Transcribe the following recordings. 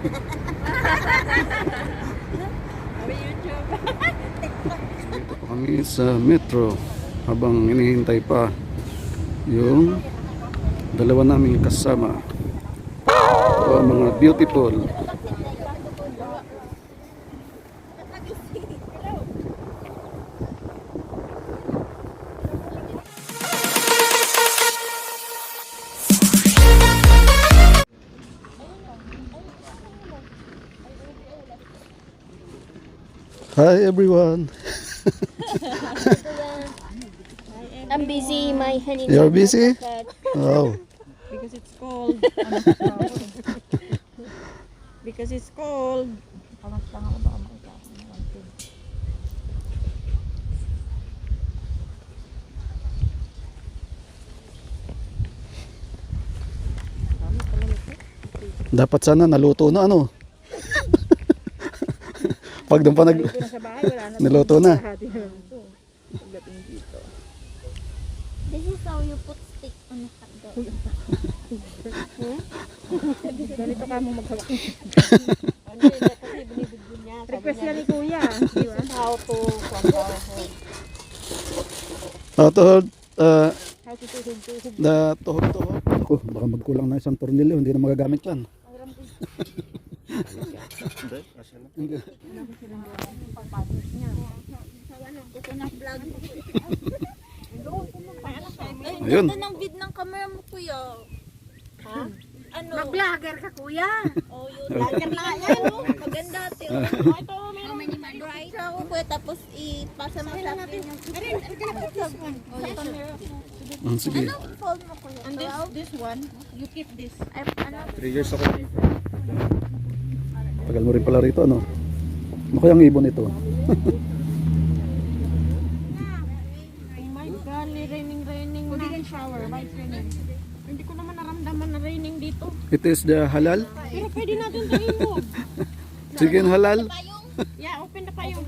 Dito po kami sa metro habang hinihintay pa yung dalawa naming kasama. O mga beautiful. Hi everyone. I'm busy, my honey. You're busy? Oh. Because it's cold. Because it's cold. Dapat sana naluto na ano. Pag doon pa Sa bahay, wala na. niluto na. This is how you put stick on a hot dog. Ganito ka mo maghawak. Request yan ni Kuya. How to How to hold How to tuhog-tuhog. the tuhog-tuhog. Ako, baka magkulang na isang tornilyo, hindi na magagamit yan. Ayun. Ganda ng vid ng camera mo, kuya. Ha? Ano? Mag-vlogger ka, Kuya. Oh, yun. Vlogger na nga yan. Oh. Maganda, ate. Oh, ito, meron. Right. Ako, kuya, tapos ipasa mo sa akin yung... Oh, yung camera. Sige. Anong phone mo, kuya? And this one, you keep this. Ay, ano? 3 years ako. Tagal mo rin pala rito, ano? Ano kayang ibon ito? Oh my God, raining. Hindi rin shower, white raining. Hindi ko naman naramdaman na raining dito. It is the halal? Pero pwede natin ito i-move. Chicken halal? Yeah, open the payong.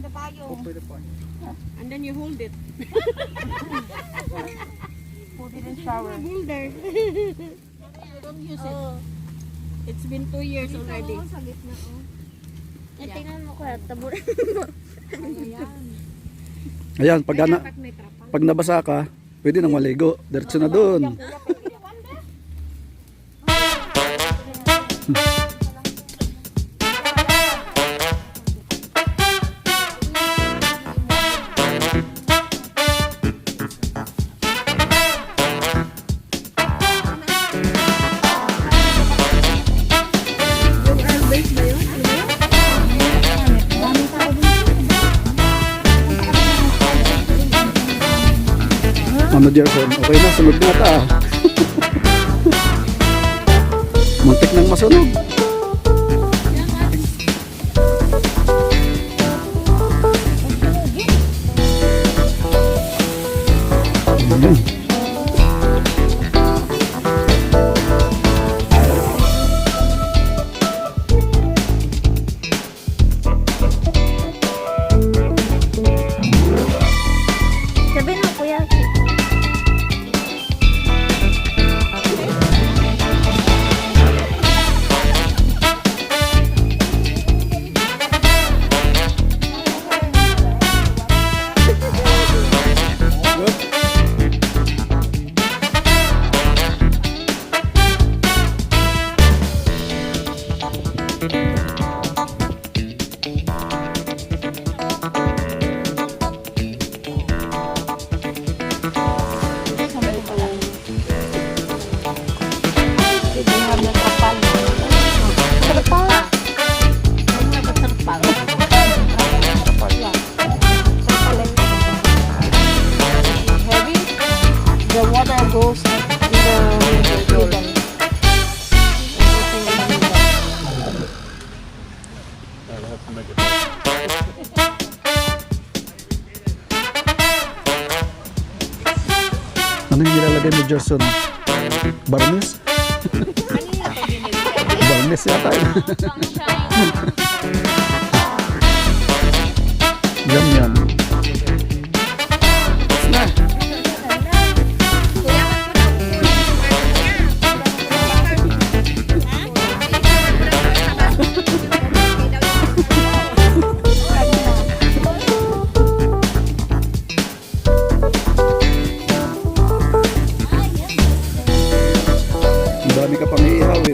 And then you hold it. Put it in shower. Holder. Don't use it. It's been 2 years already. Eh, tingnan mo, kuya. Taburan mo. Ayan, pag nabasa ka, pwede nang maligo. Diretso na doon. Ano Jerson? Okay na, sunod na ata. Muntik nang masunog. Ayan. Sabihin mo, kuya. The water goes in the ribbon. Ano yung nilalagay mo Jerson? Barnes? Barnes yata yun. Yum yum. Tapos na. Kuya,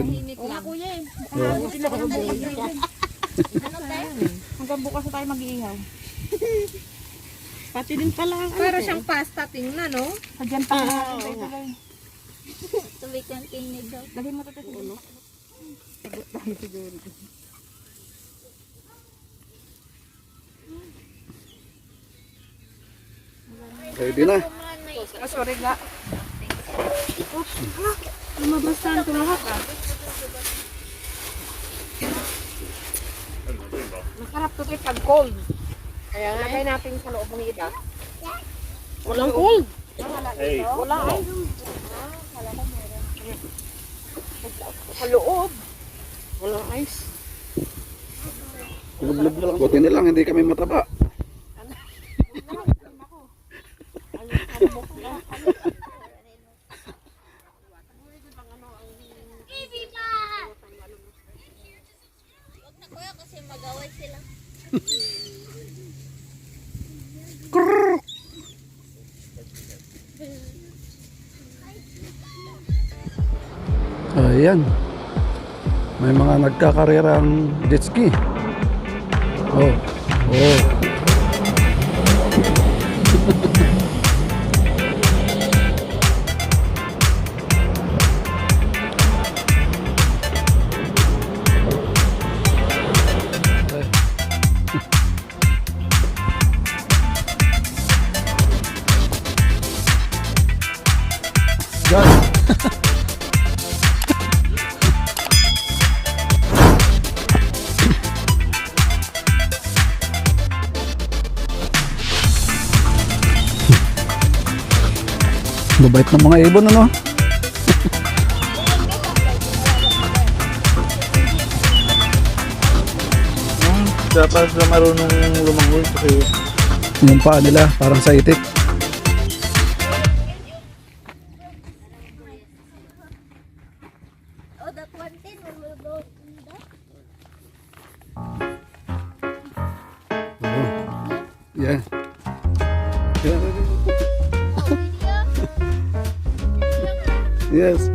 natin. Oo nga kuya eh. Oh. Hanggang bukas na tayo mag-iihaw. Pati din pala ang para siyang pasta, tingnan no? Pagyan pa natin tayo. Tubig ang kinig daw. Lagay mo ito sa ulo. Sagot tayo siguro. Ready na. Sorry nga. Lumabasan ko lahat ah. Masarap to pag cold. Kaya lagay natin sa loob ng ida. Walang cold. Wala ay. Sa loob. Walang ice. Buti na lang, hindi kami mataba. Huwag na kuya kasi mag-away sila. Ayan. May mga nagkakarerang jet ski. Oh. Oh. Guys. Babait ng mga ibon, ano? Dapat sila marunong lumangoy kasi Yung paa nila, parang sa itik. Oh, that one thing will go in that. Oh. Yeah. Yeah. Yes.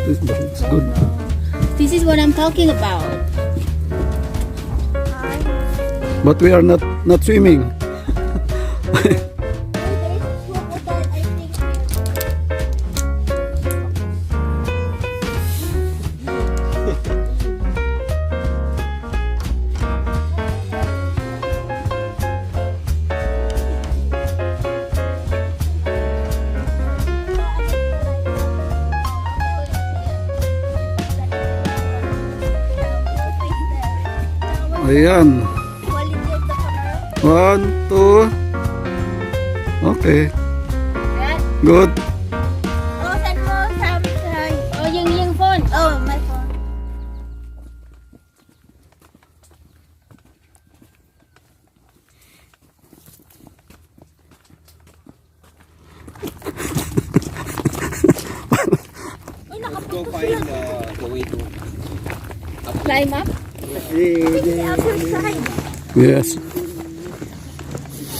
It's good. This is what I'm talking about. But we are not swimming. Ayan. One, two. Okay. Good. Oh, send mo sa oh, yung phone. Oh, my phone. go find the way to Climb up? Outside. Yes.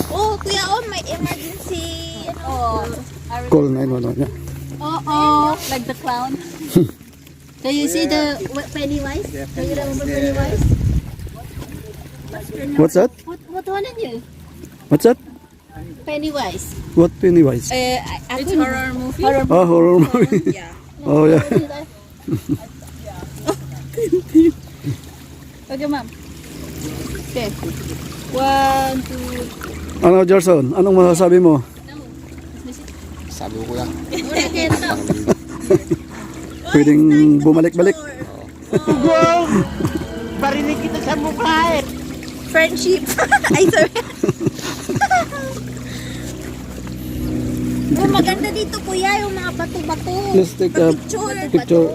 Oh, kuya, oh, may emergency. Oh, Call 911. Yeah. oh, like the clown. Do you see the Pennywise? Do you remember Pennywise? What's that? What one is you? What's that? Pennywise. What Pennywise? It's horror movie. Horror Oh, horror movie. Yeah. Oh, yeah. Okay, ma'am. Okay. 1, 2. Ano, Gerson? Anong masasabi mo? sabi ko kuya. Pwedeng bumalik-balik? Wow! Barinig kita sa mukha eh. Friendship. Ay, sorry. Oh, maganda dito, kuya, yung mga bato-bato. Let's take a picture.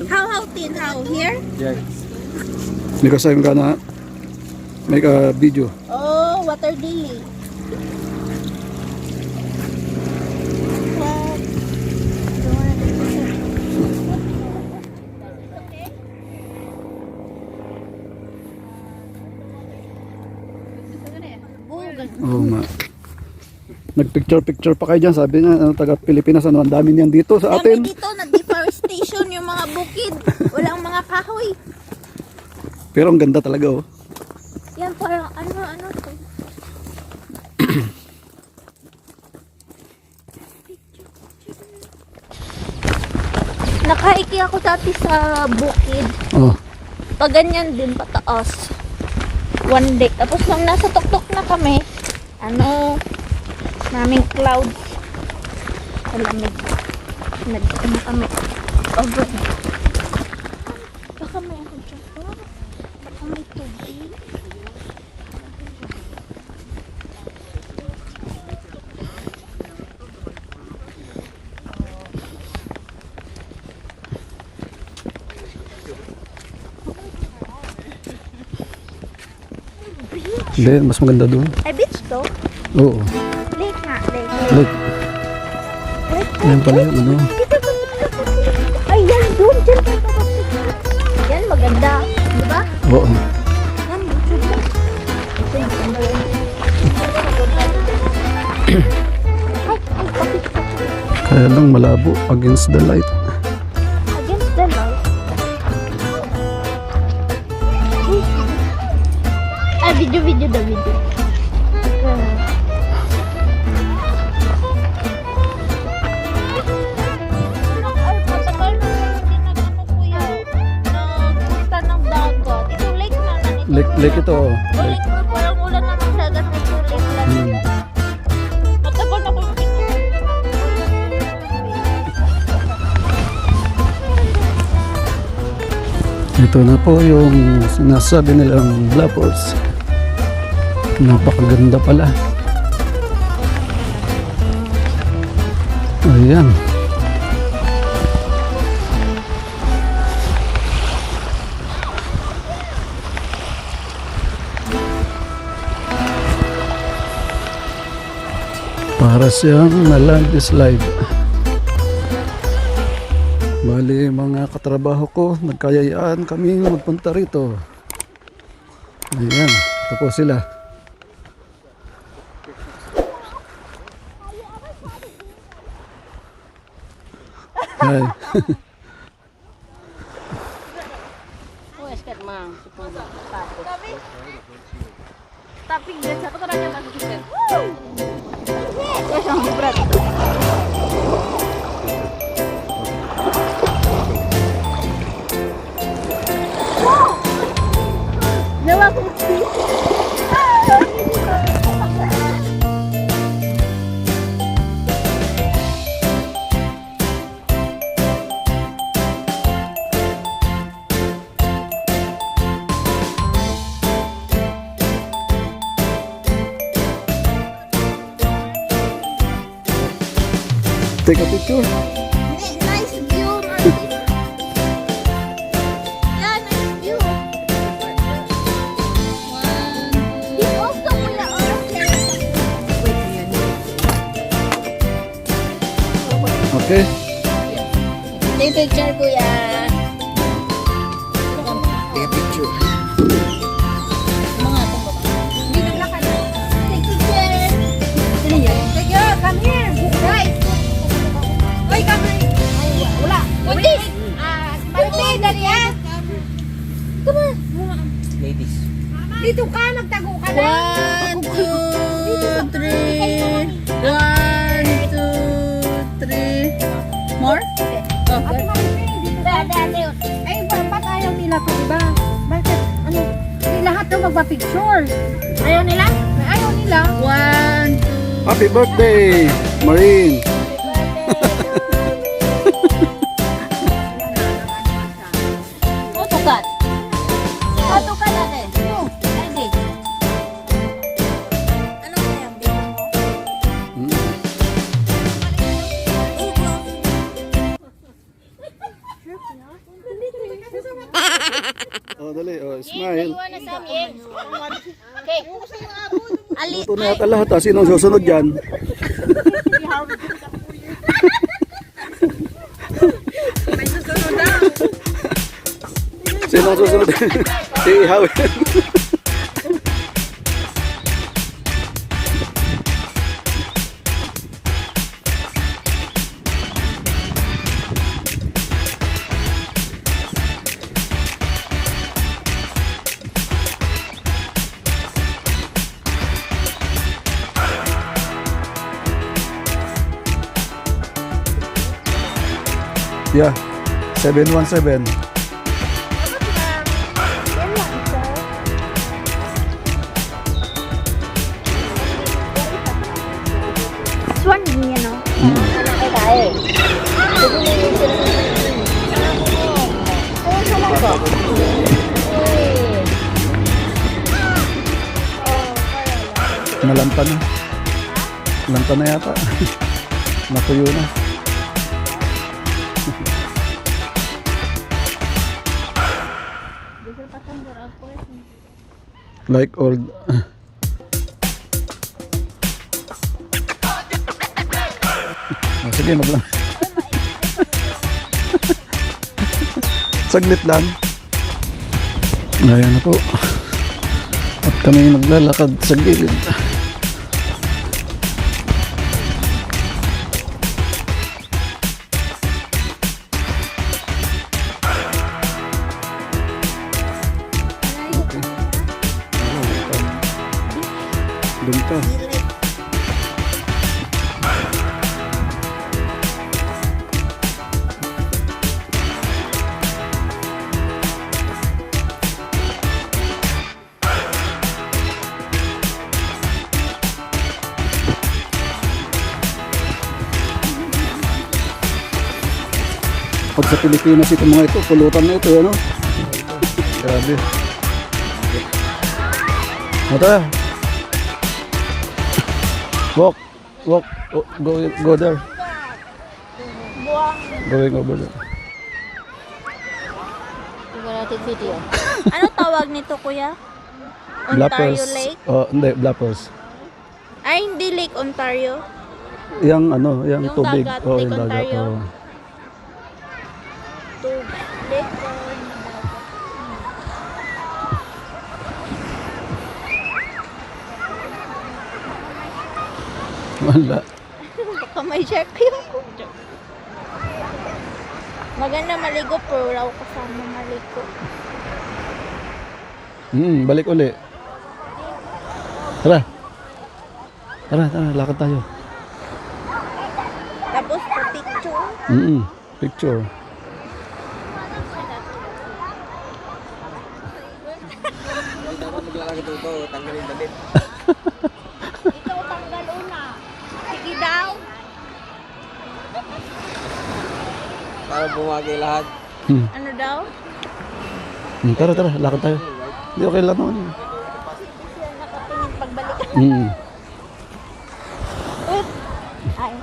How thin? How? Here? Yeah. Because I'm gonna make a video. Oh, water lily. What? Nagpicture-picture pa kayo dyan. Sabi nga, taga Pilipinas, ang dami niyan dito sa Dami atin. dito, na-deforestation yung mga bukid. Walang mga kahoy. Pero ang ganda talaga, oh. Yan parang ano to. Nakaiki ako dati sa bukid. Oh. Pag ganyan din pataas. One day. Tapos nung nasa tuktok na kami, maraming clouds. Malamig. Nag-ano kami. Over. Baka may ako dyan. Baka may tubig. Hindi, mas maganda doon. Ay, beach to? Oo. Lake nga, lake. Look. Ayan pala yung ano. Ay, yan, doon, dyan. Yan, maganda. Di ba? Oo. Yan, YouTube. Ay, kapit. Kaya lang malabo against the light. Against the light. Ay, video. Ay, matagal na hindi nag-ano kuya. Nagpunta ng dagat. Ito lake na nito. Lake ito, oh. Lake na parang ulan naman dagat nito lake lang. Hmm. Matagal na ko yung Ito na po yung sinasabi nilang Blapos. Napakaganda pala. Ayan. Para siyang na-landslide. Bali, mga katrabaho ko, nagkayayaan kami magpunta rito. Ayan, ito po sila. Hi. Taping din sa kotoran niya mag-isip. Yes, ang berat. Nawa ko. Take a picture. Nice view. Yeah, nice view. He's also kuya Okay. Take picture kuya. Take a picture. Mga ito ba? Hindi naglakad. Take picture. Sino yan? Sige, come here. Guys. Oy, come here. Wala. Buntis. Buntis, dali yan. Come on. Ladies. Dito ka, nagtago ka na. 1, 2, 3. 1, 2, 3. More? Okay. Ay, ba't ayaw nila to, iba? Bakit? Ano? Hindi lahat to magpa-picture. Ayaw nila? Ayaw nila. 1, 2. Happy birthday, Marine. Otukan. Otukan natin. Ready? Ano kaya ang bigyan mo? Oh, dali. Oh, smile. Iwan na sa amin. Okay. Ali. Ito na yata lahat. Sinong susunod dyan? Sinong susunod? Si Howie. Yeah. 717. Swan niya, no? Ay, tayo. Nalanta na. Nalanta na yata. Natuyo na. Like old. Sige, maglang. Saglit lang. Ayan na po. At kami maglalakad sa gilid. Doon pa. Pag sa Pilipinas ito mga ito, pulutan na ito, ano? Grabe. Mata. Walk. Oh, go there. Going over there. Tingnan natin video. Ano tawag nito, kuya? Ontario Lake? Oh, hindi, Blappers. Ay, hindi Lake Ontario. Yang ano, yang Yung tubig. dagat, Oh, Lake yung dagat. Ontario. Oh. Lake Wala. Baka may shark yung kudo. Maganda maligo, pero raw kasama maligo. Balik uli. Tara. Tara, lakad tayo. Tapos pa-picture. Picture. Ikaw tanggal una. Sige daw. Para bumagay lahat. Ano daw? Tara, lakad tayo. Hindi, okay lang naman. Siya nakatingin pagbalik. Ay.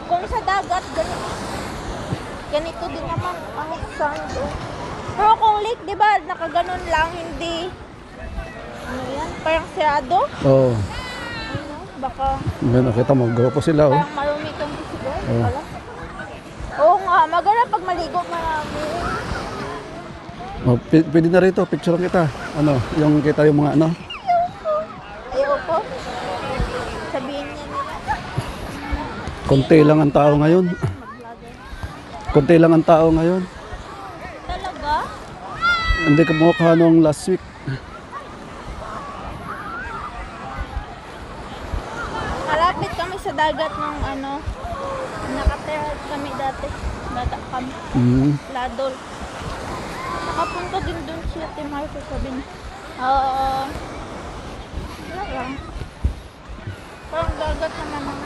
Kung sa dagat, ganito din naman ang sand. Pero kung lake, di ba, nakaganon lang, hindi. Ano yan? Parang sirado? Oo. Ano? Baka Ngayon, nakita mo, gawa pa sila, oh. parang marumi kang siguro. Oo. Wala. Oo nga, maganda pag maligo marami. Oh, pwede na rito, picture kita. Ano, yung kita yung mga ano. Ayoko. Sabihin niya nila. Konti lang ang tao ngayon. Konti lang ang tao ngayon. Talaga? Hindi ka mukha nung last week. Malapit kami sa dagat ng ano. Nakatira kami dati. Bata kami. Ladol. Nakapunta din dun siya, Ate Marco, sabi niya. Wala lang. Parang dagat naman ang